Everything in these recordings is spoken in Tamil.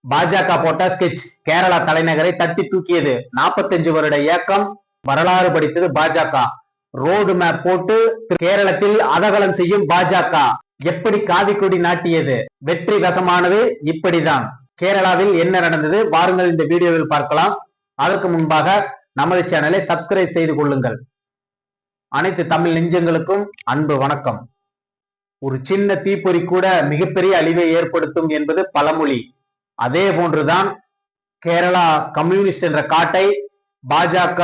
பாஜக போட்ட ஸ்கெட்ச் கேரளா தலைநகரை தட்டி தூக்கியது. 45 வருட இயக்கம், வரலாறு படித்தது பாஜக. ரோடு மேப் போட்டு கேரளத்தில் அதகலம் செய்யும் பாஜக எப்படி காவி கொடி நாட்டியது? வெற்றி வசமானது இப்படிதான். கேரளாவில் என்ன நடந்தது வாருங்கள் இந்த வீடியோவில் பார்க்கலாம். அதற்கு முன்பாக நமது சேனலை சப்ஸ்கிரைப் செய்து கொள்ளுங்கள். அனைத்து தமிழ் நெஞ்சங்களுக்கும் அன்பு வணக்கம். ஒரு சின்ன தீப்பொறி கூட மிகப்பெரிய அழிவை ஏற்படுத்தும் என்பது பழமொழி. அதே போன்றுதான் கேரளா கம்யூனிஸ்ட் என்ற காட்டை பாஜக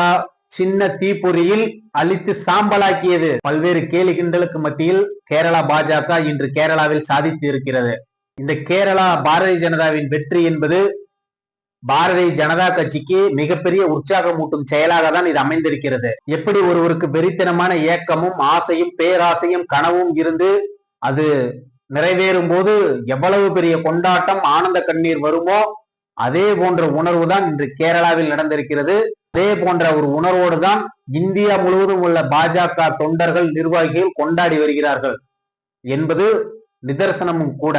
சின்ன தீப்பொறியில் அழித்து சாம்பலாக்கியது. பல்வேறு கேலி கிண்டலுக்கு மத்தியில் கேரளா பாஜக இன்று கேரளாவில் சாதித்து இருக்கிறது. இந்த கேரளா பாரதிய ஜனதாவின் வெற்றி என்பது பாரதிய ஜனதா கட்சிக்கு மிகப்பெரிய உற்சாகமூட்டும் செயலாக தான் இது அமைந்திருக்கிறது. எப்படி ஒருவருக்கு வெறித்தனமான ஏக்கமும் ஆசையும் பேராசையும் கனவும் இருந்து அது நிறைவேறும் போது எவ்வளவு பெரிய கொண்டாட்டம் ஆனந்த கண்ணீர் வருமோ அதே போன்ற உணர்வு தான் இன்று கேரளாவில் நடந்திருக்கிறது. அதே போன்ற ஒரு உணர்வோடு தான் இந்தியா முழுவதும் உள்ள பாஜக தொண்டர்கள் நிர்வாகிகள் கொண்டாடி வருகிறார்கள் என்பது நிதர்சனமும் கூட.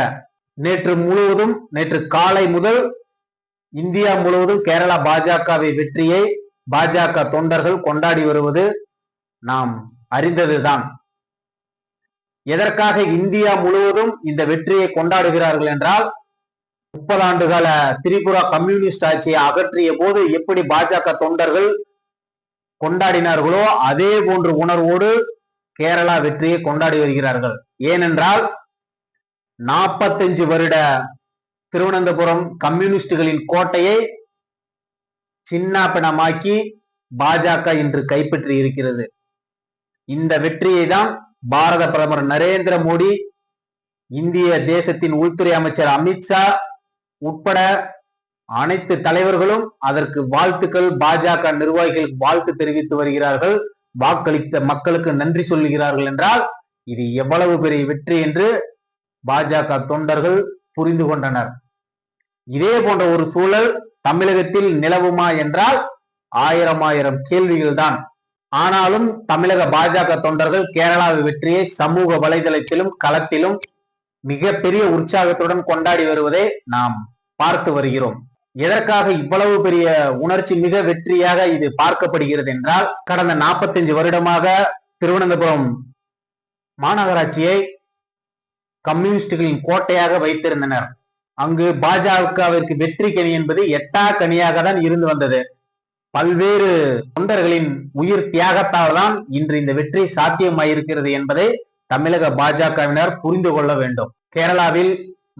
நேற்று காலை முதல் இந்தியா முழுவதும் கேரளா பாஜகவை வெற்றியை பாஜக தொண்டர்கள் கொண்டாடி வருவது நாம் அறிந்ததுதான். எதற்காக இந்தியா முழுவதும் இந்த வெற்றியை கொண்டாடுகிறார்கள் என்றால், 30 ஆண்டுகால திரிபுரா கம்யூனிஸ்ட் ஆட்சியை அகற்றிய போது எப்படி பாஜக தொண்டர்கள் கொண்டாடினார்களோ அதே போன்ற உணர்வோடு கேரளா வெற்றியை கொண்டாடி வருகிறார்கள். ஏனென்றால் 45 வருட திருவனந்தபுரம் கம்யூனிஸ்டுகளின் கோட்டையை சின்னாபின்னமாக்கி பாஜக இன்று கைப்பற்றி இருக்கிறது. இந்த வெற்றியை தான் பாரத பிரதமர் நரேந்திர மோடி, இந்திய தேசத்தின் உள்துறை அமைச்சர் அமித்ஷா உட்பட அனைத்து தலைவர்களும் அதற்கு வாழ்த்துக்கள், பாஜக நிர்வாகிகள் வாழ்த்து தெரிவித்து வருகிறார்கள். வாக்களித்த மக்களுக்கு நன்றி சொல்லுகிறார்கள் என்றால் இது எவ்வளவு பெரிய வெற்றி என்று பாஜக தொண்டர்கள் புரிந்து கொண்டனர். இதே போன்ற ஒரு சூழல் தமிழகத்தில் நிலவுமா என்றால் ஆயிரம் கேள்விகள் தான். ஆனாலும் தமிழக பாஜக தொண்டர்கள் கேரளாவை வெற்றியை சமூக வலைதளத்திலும் களத்திலும் மிகப்பெரிய உற்சாகத்துடன் கொண்டாடி வருவதை நாம் பார்த்து வருகிறோம். எதற்காக இவ்வளவு பெரிய உணர்ச்சி மிக வெற்றியாக இது பார்க்கப்படுகிறது என்றால், கடந்த 45 வருடமாக திருவனந்தபுரம் மாநகராட்சியை கம்யூனிஸ்டுகளின் கோட்டையாக வைத்திருந்தனர். அங்கு பாஜகவிற்கு வெற்றி கனி என்பது எட்டா கனியாக தான் இருந்து வந்தது. பல்வேறு தொண்டர்களின் உயிர் தியாகத்தால் தான் இன்று இந்த வெற்றி சாத்தியமாயிருக்கிறது என்பதை தமிழக பாஜகவினர் புரிந்து கொள்ள வேண்டும். கேரளாவில்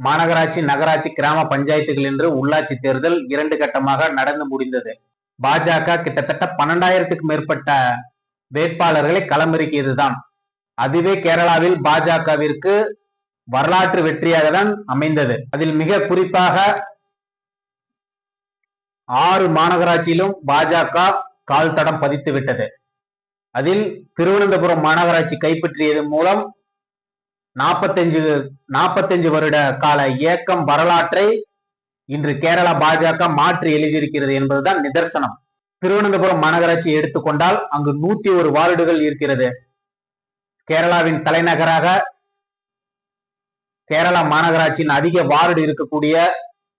மாநகராட்சி, நகராட்சி, கிராம பஞ்சாயத்துகள் என்று உள்ளாட்சி தேர்தல் 2 கட்டமாக நடந்து முடிந்தது. பாஜக கிட்டத்தட்ட 12,000க்கும் மேற்பட்ட வேட்பாளர்களை களமிறக்கியதுதான். அதுவே கேரளாவில் பாஜகவிற்கு வரலாற்று வெற்றியாக தான் அமைந்தது. அதில் மிக குறிப்பாக 6 மாநகராட்சியிலும் பாஜக கால் தடம் பதித்து விட்டது. அதில் திருவனந்தபுரம் மாநகராட்சி கைப்பற்றியது மூலம் 45 வருட கால இயக்கம் வரலாற்றை இன்று கேரளா பாஜக மாற்றி எழுதியிருக்கிறது என்பதுதான் நிதர்சனம். திருவனந்தபுரம் மாநகராட்சியை எடுத்துக்கொண்டால் அங்கு 101 வார்டுகள் இருக்கிறது. கேரளாவின் தலைநகராக கேரளா மாநகராட்சியின் அதிக வார்டு இருக்கக்கூடிய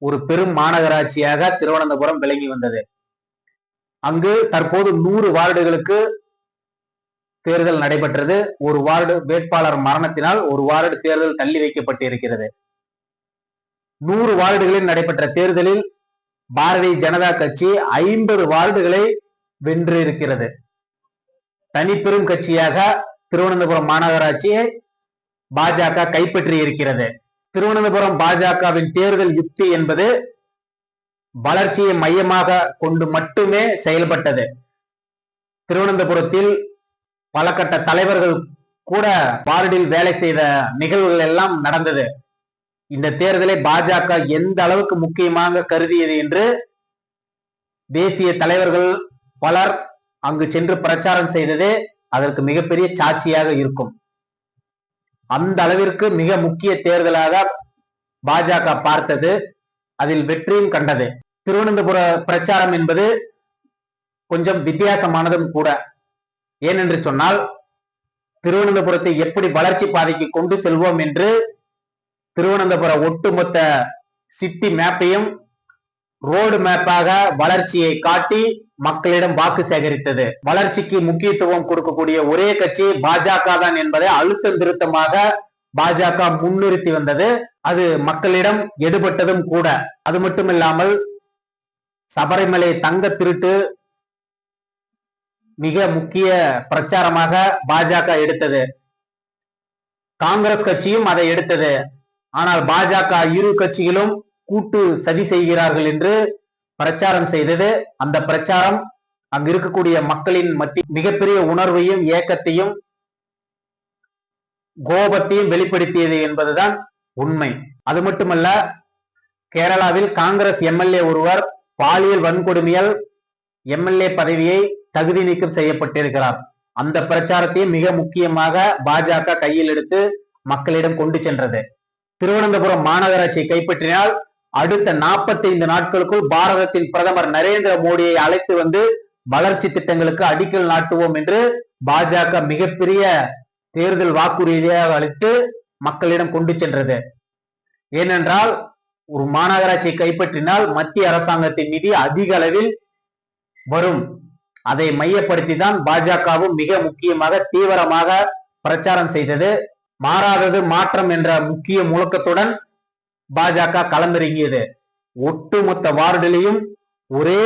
ஒரு பெரும் மாநகராட்சியாக திருவனந்தபுரம் விளங்கி வந்தது. அங்கு தற்போது 100 வார்டுகளுக்கு தேர்தல் நடைபெற்றது. ஒரு வார்டு வேட்பாளர் மரணத்தினால் ஒரு வார்டு தேர்தல் தள்ளி வைக்கப்பட்டிருக்கிறது. 100 வார்டுகளில் நடைபெற்ற தேர்தலில் பாரதிய ஜனதா கட்சி 50 வார்டுகளை வென்று இருக்கிறது. தனிப்பெரும் கட்சியாக திருவனந்தபுரம் மாநகராட்சியை பாஜக கைப்பற்றி இருக்கிறது. திருவனந்தபுரம் பாஜகவின் தேர்தல் யுக்தி என்பது வளர்ச்சியை மையமாக கொண்டு மட்டுமே செயல்பட்டது. திருவனந்தபுரத்தில் பல கட்ட தலைவர்கள் கூட வார்டில் வேலை செய்த நிகழ்வுகள் எல்லாம் நடந்தது. இந்த தேர்தலை பாஜக எந்த அளவுக்கு முக்கியமாக கருதியது என்று தேசிய தலைவர்கள் பலர் அங்கு சென்று பிரச்சாரம் செய்ததே அதற்கு மிகப்பெரிய சாட்சியாக இருக்கும். அந்த அளவிற்கு மிக முக்கிய தேர்தலாக பாஜக பார்த்தது, அதில் வெற்றியும் கண்டது. திருவனந்தபுர பிரச்சாரம் என்பது கொஞ்சம் வித்தியாசமானதும் கூட. ஏனென்று சொன்னால், திருவனந்தபுரத்தை எப்படி வளர்ச்சி பாதைக்கு கொண்டு செல்வோம் என்று திருவனந்தபுர ஒட்டுமொத்த சிட்டி மேப்பையும் ரோடு மேப்பாக வளர்ச்சியை காட்டி மக்களிடம் வாக்கு சேகரித்தது. வளர்ச்சிக்கு முக்கியத்துவம் கொடுக்கக்கூடிய ஒரே கட்சி பாஜக தான் என்பதை அழுத்தம் திருத்தமாக பாஜக முன்னிறுத்தி வந்தது. அது மக்களிடம் எடுபட்டதும் கூட. அது மட்டுமில்லாமல் சபரிமலை தங்க திருட்டு மிக முக்கிய பிரச்சாரமாக பாஜக எடுத்தது. காங்கிரஸ் கட்சியும் அதை எடுத்தது. ஆனால் பாஜக இரு கட்சிகளும் கூட்டு சதி செய்கிறார்கள் என்று பிரச்சாரம் செய்தது. அந்த பிரச்சாரம் அங்கு இருக்கக்கூடிய மக்களின் மத்திய மிகப்பெரிய உணர்வையும் ஏக்கத்தையும் கோபத்தையும் வெளிப்படுத்தியது என்பதுதான் உண்மை. அது மட்டுமல்ல, கேரளாவில் காங்கிரஸ் எம்எல்ஏ ஒருவர் பாலியல் வன்கொடுமையால் எம்எல்ஏ பதவியை தகுதி நீக்கம் செய்யப்பட்டிருக்கிறார். அந்த பிரச்சாரத்தையும் மிக முக்கியமாக பாஜக கையில் எடுத்து மக்களிடம் கொண்டு சென்றது. திருவனந்தபுரம் மாநகராட்சியை கைப்பற்றினால் அடுத்த 45 நாட்களுக்குள் பாரதத்தின் பிரதமர் நரேந்திர மோடியை அழைத்து வந்து வளர்ச்சி திட்டங்களுக்கு அடிக்கல் நாட்டுவோம் என்று பாஜக மிகப்பெரிய தேர்தல் வாக்குறுதியாக அளித்து மக்களிடம் கொண்டு சென்றது. ஏனென்றால் ஒரு மாநகராட்சியை கைப்பற்றினால் மத்திய அரசாங்கத்தின் நிதி அதிக அளவில் வரும். அதை மையப்படுத்தி தான் பாஜகவும் மிக முக்கியமாக தீவிரமாக பிரச்சாரம் செய்தது. மாறாதது மாற்றம் என்ற முக்கிய முழக்கத்துடன் பாஜக களமிறங்கியது. ஒட்டுமொத்த வார்டிலையும் ஒரே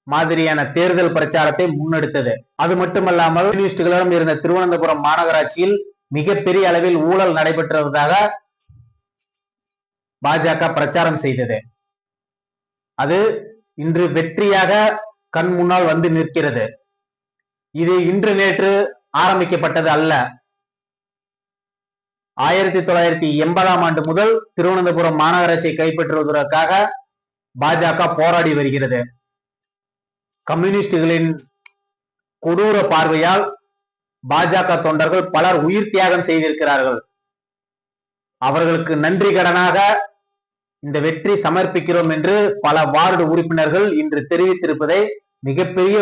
மாதிரியான தேர்தல் பிரச்சாரத்தை முன்னெடுத்தது. அது மட்டுமல்லாமல் கம்யூனிஸ்டுகளிடம் இருந்த திருவனந்தபுரம் மாநகராட்சியில் மிகப்பெரிய அளவில் ஊழல் நடைபெற்றுவதாக பாஜக பிரச்சாரம் செய்தது. அது இன்று வெற்றியாக கண் முன்னால் வந்து நிற்கிறது. இது இன்று நேற்று ஆரம்பிக்கப்பட்டது அல்ல. 1980ஆம் ஆண்டு முதல் திருவனந்தபுரம் மாநகராட்சியை கைப்பற்றுவதற்காக பாஜக போராடி வருகிறது. கம்யூனிஸ்டுகளின் கொடூர பார்வையால் பாஜக தொண்டர்கள் பலர் உயிர் தியாகம் செய்திருக்கிறார்கள். அவர்களுக்கு நன்றி கடனாக இந்த வெற்றி சமர்ப்பிக்கிறோம் என்று பல வார்டு உறுப்பினர்கள் இன்று தெரிவித்திருப்பதை மிகப்பெரிய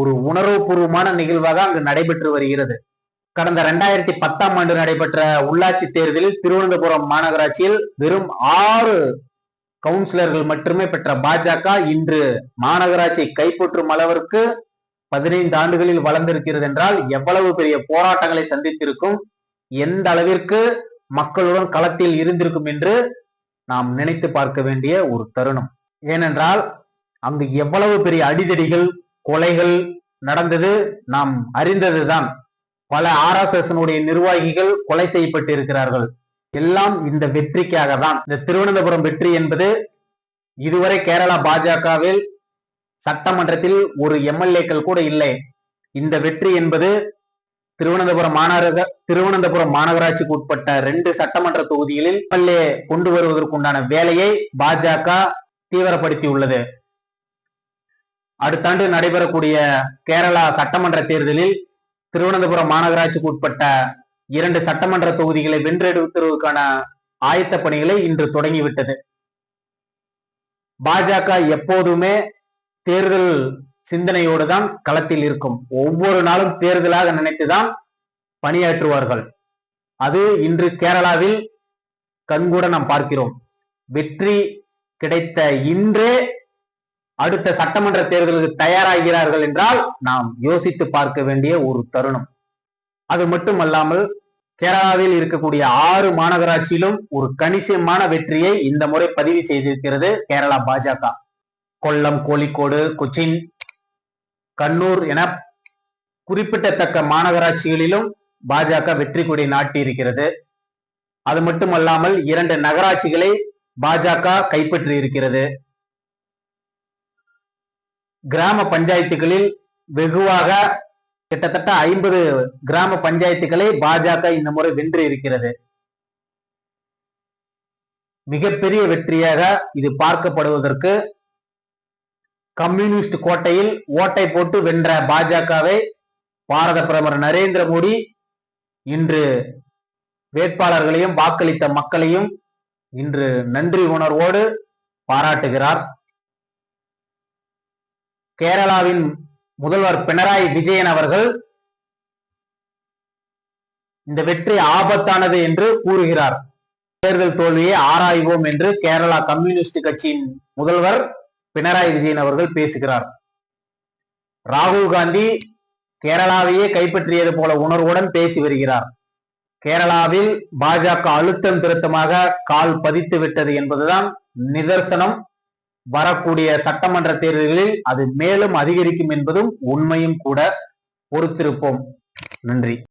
ஒரு உணர்வுபூர்வமான நிகழ்வாக அங்கு நடைபெற்று வருகிறது. கடந்த 2010ஆம் ஆண்டு நடைபெற்ற உள்ளாட்சி தேர்தலில் திருவனந்தபுரம் மாநகராட்சியில் வெறும் 6 கவுன்சிலர்கள் மட்டுமே பெற்ற பாஜக இன்று மாநகராட்சியை கைப்பற்றும் அளவிற்கு 15 ஆண்டுகளில் வளர்ந்திருக்கிறது என்றால் எவ்வளவு பெரிய போராட்டங்களை சந்தித்திருக்கும், எந்த அளவிற்கு மக்களுடன் களத்தில் இருந்திருக்கும் என்று நாம் நினைத்து பார்க்க வேண்டிய ஒரு தருணம். ஏனென்றால் அங்கு எவ்வளவு பெரிய அடிதடிகள், கொலைகள் நடந்தது நாம் அறிந்ததுதான். பல RSS நிர்வாகிகள் கொலை செய்யப்பட்டு இருக்கிறார்கள். எல்லாம் இந்த வெற்றிக்காக தான். இந்த திருவனந்தபுரம் வெற்றி என்பது இதுவரை கேரளா பாஜகவில் சட்டமன்றத்தில் ஒரு எம்எல்ஏக்கள் கூட இல்லை. இந்த வெற்றி என்பது திருவனந்தபுரம் மாநகராட்சிக்கு உட்பட்ட 2 சட்டமன்ற தொகுதிகளில் எம்எல்ஏ கொண்டு வருவதற்குண்டான வேலையை பாஜக தீவிரப்படுத்தி உள்ளது. அடுத்த ஆண்டு நடைபெறக்கூடிய கேரளா சட்டமன்ற தேர்தலில் திருவனந்தபுரம் மாநகராட்சிக்கு உட்பட்ட 2 சட்டமன்ற தொகுதிகளை வென்றெடுப்பதற்கான ஆயத்த பணிகளை இன்று தொடங்கிவிட்டது. பாஜக எப்போதுமே தேர்தல் சிந்தனையோடு தான் களத்தில் இருக்கும். ஒவ்வொரு நாளும் தேர்தலாக நினைத்துதான் பணியாற்றுவார்கள். அது இன்று கேரளாவில் கண்கூட நாம் பார்க்கிறோம். வெற்றி கிடைத்த இன்றே அடுத்த சட்டமன்ற தேர்தலுக்கு தயாராகிறார்கள் என்றால் நாம் யோசித்து பார்க்க வேண்டிய ஒரு தருணம். அது மட்டுமல்லாமல் கேரளாவில் இருக்கக்கூடிய 6 மாநகராட்சியிலும் ஒரு கணிசமான வெற்றியை இந்த முறை பதிவு செய்திருக்கிறது கேரளா பாஜக. கொல்லம், கோழிக்கோடு, கொச்சின், கண்ணூர் என குறிப்பிடத்தக்க மாநகராட்சிகளிலும் பாஜக வெற்றி கொடி நாட்டி இருக்கிறது. அது மட்டுமல்லாமல் 2 நகராட்சிகளை பாஜக கைப்பற்றி இருக்கிறது. கிராம பஞ்சாயத்துகளில் வெகுவாக கிட்டத்தட்ட 50 கிராம பஞ்சாயத்துகளை பாஜக இந்த முறை வென்று இருக்கிறது. மிகப்பெரிய வெற்றியாக இது பார்க்கப்படுவதற்கு கம்யூனிஸ்ட் கோட்டையில் ஓட்டை போட்டு வென்ற பாஜகவை பாரத பிரதமர் நரேந்திர மோடி இன்று வேட்பாளர்களையும் வாக்களித்த மக்களையும் இன்று நன்றி உணர்வோடு பாராட்டுகிறார். கேரளாவின் முதல்வர் பினராயி விஜயன் அவர்கள் இந்த வெற்றி ஆபத்தானது என்று கூறுகிறார். தேர்தல் தோல்வியை ஆராய்வோம் என்று கேரளா கம்யூனிஸ்ட் கட்சியின் முதல்வர் பினராயி விஜயன் அவர்கள் பேசுகிறார். ராகுல் காந்தி கேரளாவையே கைப்பற்றியது போல உணர்வுடன் பேசி வருகிறார். கேரளாவில் பாஜக அழுத்தம் திருத்தமாக கால் பதித்து விட்டது என்பதுதான் நிதர்சனம். வரக்கூடிய சட்டமன்ற தேர்தல்களில் அது மேலும் அதிகரிக்கும் என்பதும் உண்மையும் கூட. பொறுத்திருப்போம். நன்றி.